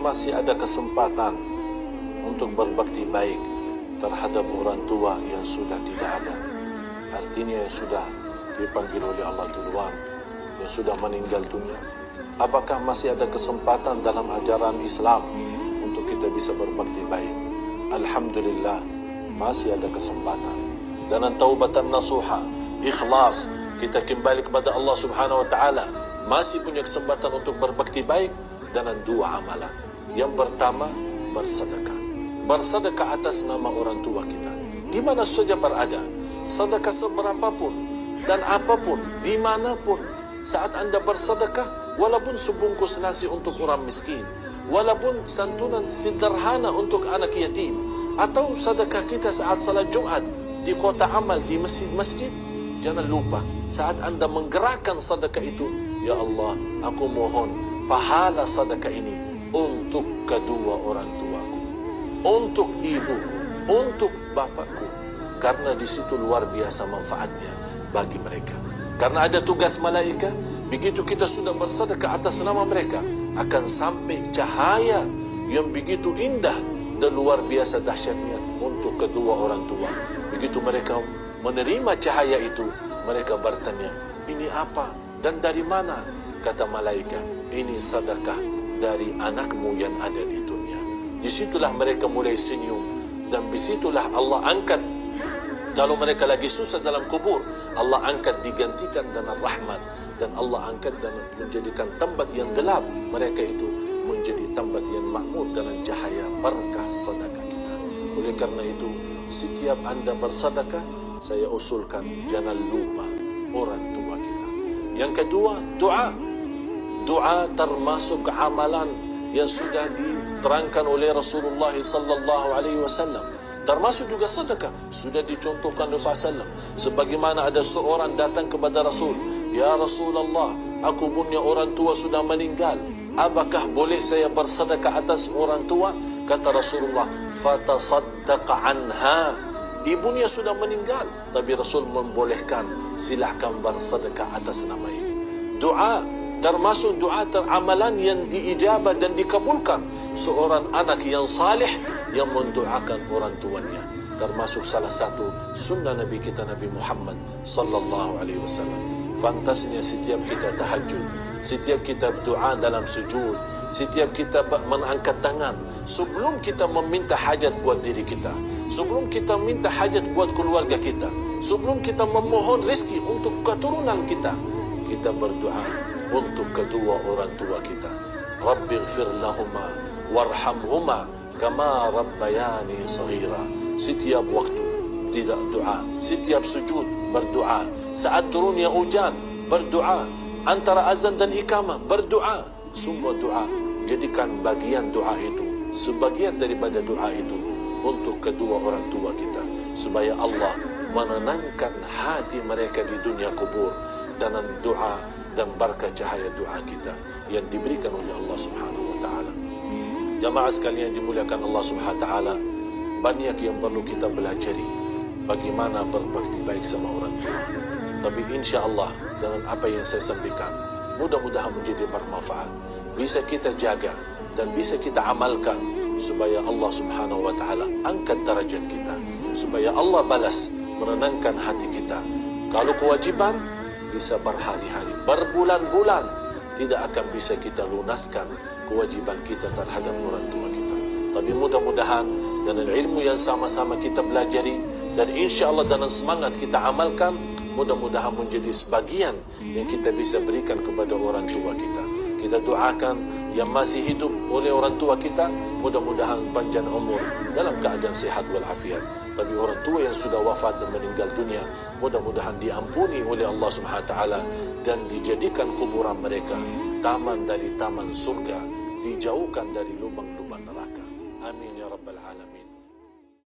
masih ada kesempatan untuk berbakti baik terhadap orang tua yang sudah tidak ada, artinya yang sudah dipanggil oleh Allah duluan, yang sudah meninggal dunia. Apakah masih ada kesempatan dalam ajaran Islam untuk kita bisa berbakti baik? Alhamdulillah, masih ada kesempatan. Dengan taubatan nasuha, ikhlas, kita kembali kepada Allah Subhanahu wa taala, masih punya kesempatan untuk berbakti baik dengan dua amalan. Yang pertama, bersedekah. Bersedekah atas nama orang tua kita, di mana saja berada. Sedekah seberapapun dan apapun, dimanapun. Saat anda bersedekah, walaupun sebungkus nasi untuk orang miskin, walaupun santunan sederhana untuk anak yatim, atau sedekah kita saat salat Jumat di kota amal, di masjid-masjid, jangan lupa saat anda menggerakkan sedekah itu, ya Allah, aku mohon pahala sedekah ini untuk kedua orang tuaku, untuk ibuku, untuk bapakku, karena di situ luar biasa manfaatnya bagi mereka. Karena ada tugas malaikat, begitu kita sudah bersedekah atas nama mereka, akan sampai cahaya yang begitu indah dan luar biasa dahsyatnya untuk kedua orang tua. Begitu mereka menerima cahaya itu, mereka bertanya, ini apa dan dari mana? Kata malaikat, ini sedekah dari anakmu yang ada di dunia. Disitulah mereka mulai senyum, dan disitulah Allah angkat. Kalau mereka lagi susah dalam kubur, Allah angkat digantikan dengan rahmat, dan Allah angkat dan menjadikan tempat yang gelap mereka itu menjadi tempat yang makmur dengan cahaya berkah sedekah kita. Oleh karena itu, setiap anda bersedekah, saya usulkan jangan lupa orang tua kita. Yang kedua, doa. Doa termasuk amalan yang sudah diterangkan oleh Rasulullah sallallahu alaihi wasallam. Termasuk juga sedekah, sudah dicontohkan Rasulullah SAW. Sebagaimana ada seorang datang kepada Rasul, ya Rasulullah, aku punya orang tua sudah meninggal, apakah boleh saya bersedekah atas orang tua? Kata Rasulullah, fatasaddaq anha. Ibunya sudah meninggal, tapi Rasul membolehkan, silahkan bersedekah atas nama ibu. Doa termasuk doa teramalan yang diijabah dan dikabulkan. Seorang anak yang salih yang mendoakan orang tuanya, termasuk salah satu sunnah Nabi kita, Nabi Muhammad sallallahu alaihi wasallam. Fantasnya setiap kita tahajud, setiap kita berdoa dalam sujud, setiap kita mengangkat tangan, sebelum kita meminta hajat buat diri kita, sebelum kita minta hajat buat keluarga kita, sebelum kita memohon rezeki untuk keturunan kita, kita berdoa untuk kedua orang tua kita. Rabbighfir lahuma warhamhuma kama rabbayani saghira. Setiap waktu tidak doa, setiap sujud berdoa, saat turunnya hujan berdoa, antara azan dan iqamah berdoa. Semua doa, jadikan bagian doa itu, sebagian daripada doa itu untuk kedua orang tua kita, supaya Allah menenangkan hati mereka di dunia kubur dengan doa dan berkah cahaya doa kita yang diberikan oleh Allah Subhanahu wa taala. Jamaah sekalian dimuliakan Allah Subhanahu wa taala, banyak yang perlu kita belajari bagaimana berbakti baik sama orang tua. Tapi insya-Allah dengan apa yang saya sampaikan, mudah-mudahan menjadi bermanfaat, bisa kita jaga dan bisa kita amalkan, supaya Allah Subhanahu wa taala angkat derajat kita, supaya Allah balas menenangkan hati kita. Kalau kewajiban bisa berhari-hari, berbulan-bulan, tidak akan bisa kita lunaskan kewajiban kita terhadap orang tua kita. Tapi mudah-mudahan dengan ilmu yang sama-sama kita belajari, dan insya Allah dengan semangat kita amalkan, mudah-mudahan menjadi sebagian yang kita bisa berikan kepada orang tua kita. Kita doakan yang masih hidup oleh orang tua kita, mudah-mudahan panjang umur dalam keadaan sehat walafiat. Tapi orang tua yang sudah wafat dan meninggal dunia, mudah-mudahan diampuni oleh Allah Subhanahu wa taala dan dijadikan kuburan mereka taman dari taman surga, dijauhkan dari lubang